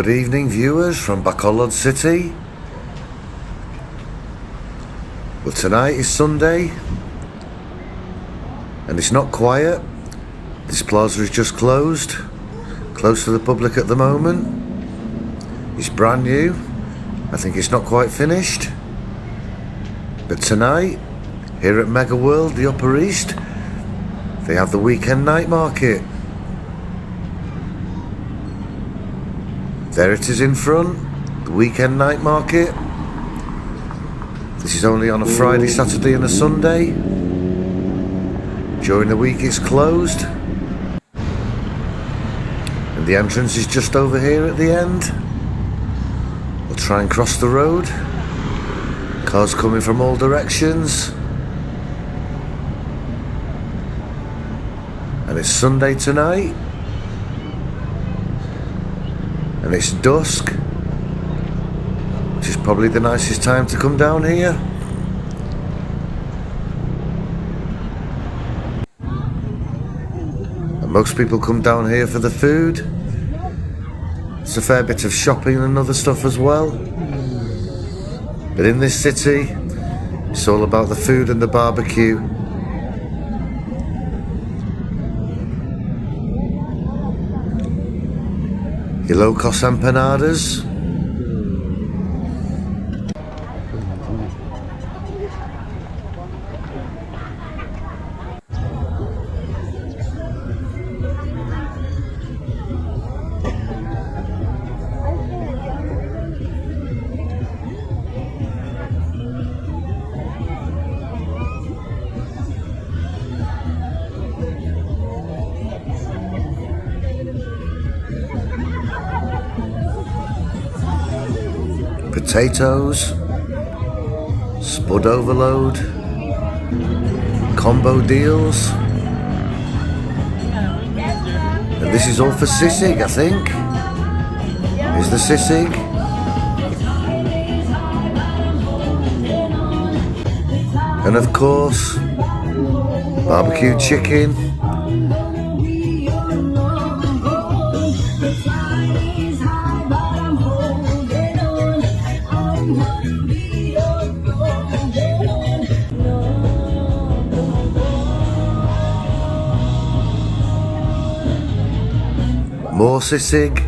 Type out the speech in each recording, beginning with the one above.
Good evening, viewers from Bacolod City. Well, tonight is Sunday and it's not quiet. This plaza is just closed to the public at the moment. It's brand new. I think it's not quite finished. But tonight, here at Megaworld, the Upper East, they have the weekend night market. There it is in front, the weekend night market. This is only on a Friday, Saturday and a Sunday. During the week it's closed. And the entrance is just over here at the end. We'll try and cross the road. Cars coming from all directions. And it's Sunday tonight. And it's dusk, which is probably the nicest time to come down here. And most people come down here for the food. It's a fair bit of shopping and other stuff as well. But in this city, it's all about the food and the barbecue. Your low-cost empanadas. Potatoes, spud overload, combo deals, and this is all for sisig, I think. Is the sisig? And of course, barbecue chicken. More sisig.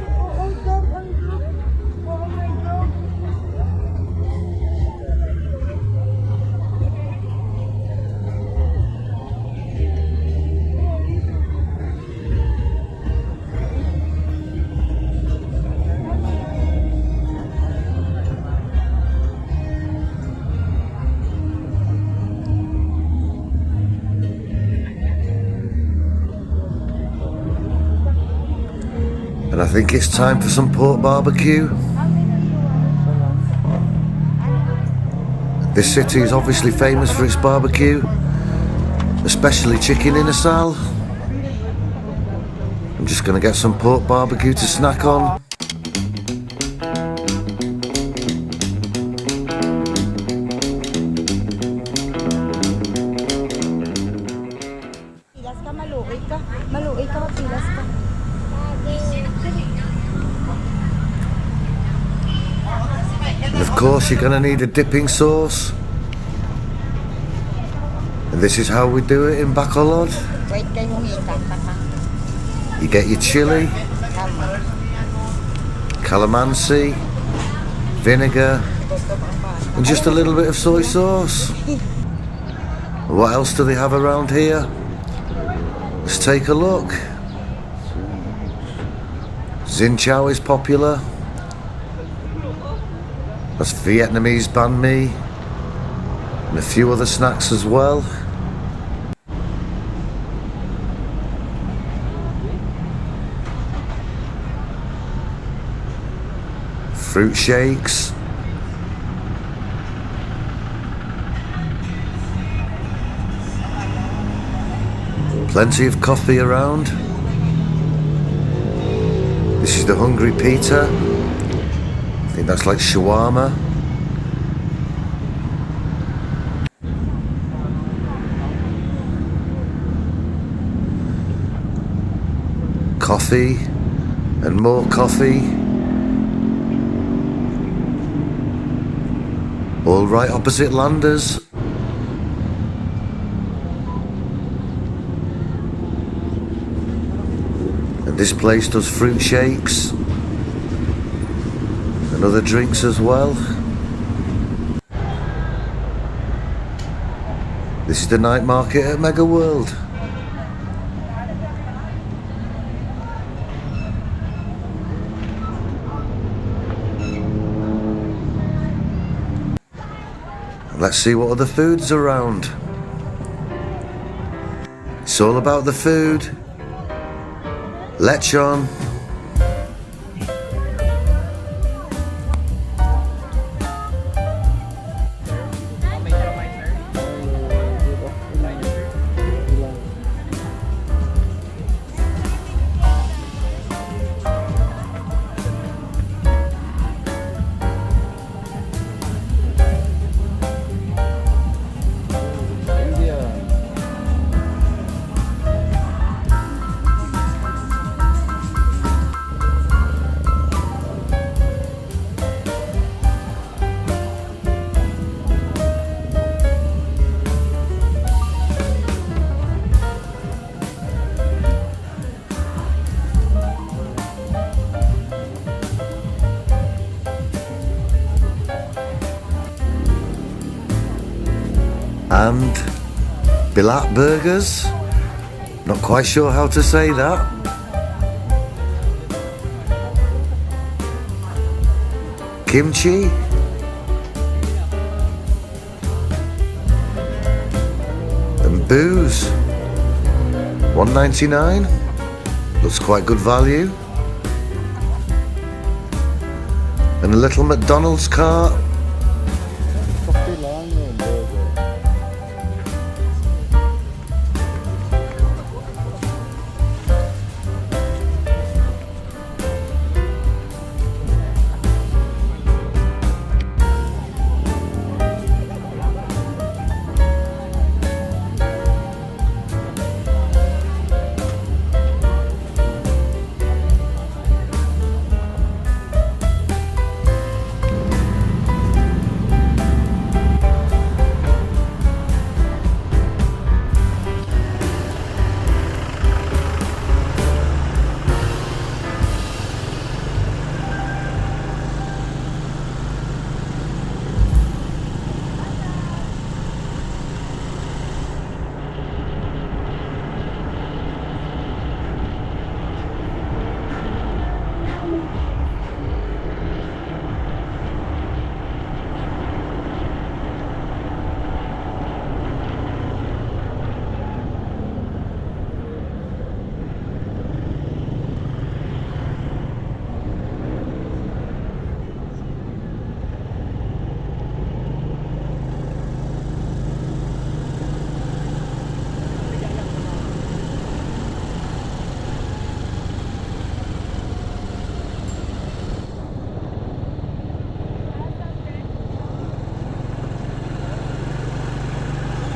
And I think it's time for some pork barbecue. This city is obviously famous for its barbecue, especially chicken in a sal. I'm just gonna get some pork barbecue to snack on. And of course you're going to need a dipping sauce. And this is how we do it in Bacolod. You get your chili, calamansi, vinegar, and just a little bit of soy sauce. What else do they have around here? Let's take a look. Xin Chow is popular. That's Vietnamese banh mi and a few other snacks as well. Fruit shakes. Plenty of coffee around. This is the Hungry Peter. I think that's like shawarma. Coffee and more coffee. All right opposite Landers. And this place does fruit shakes and other drinks as well. This is the night market at Megaworld. Let's see what other food's around. It's all about the food. Lechon. And Bilat burgers. Not quite sure how to say that. Kimchi. And booze. $1.99. Looks quite good value. And a little McDonald's cart.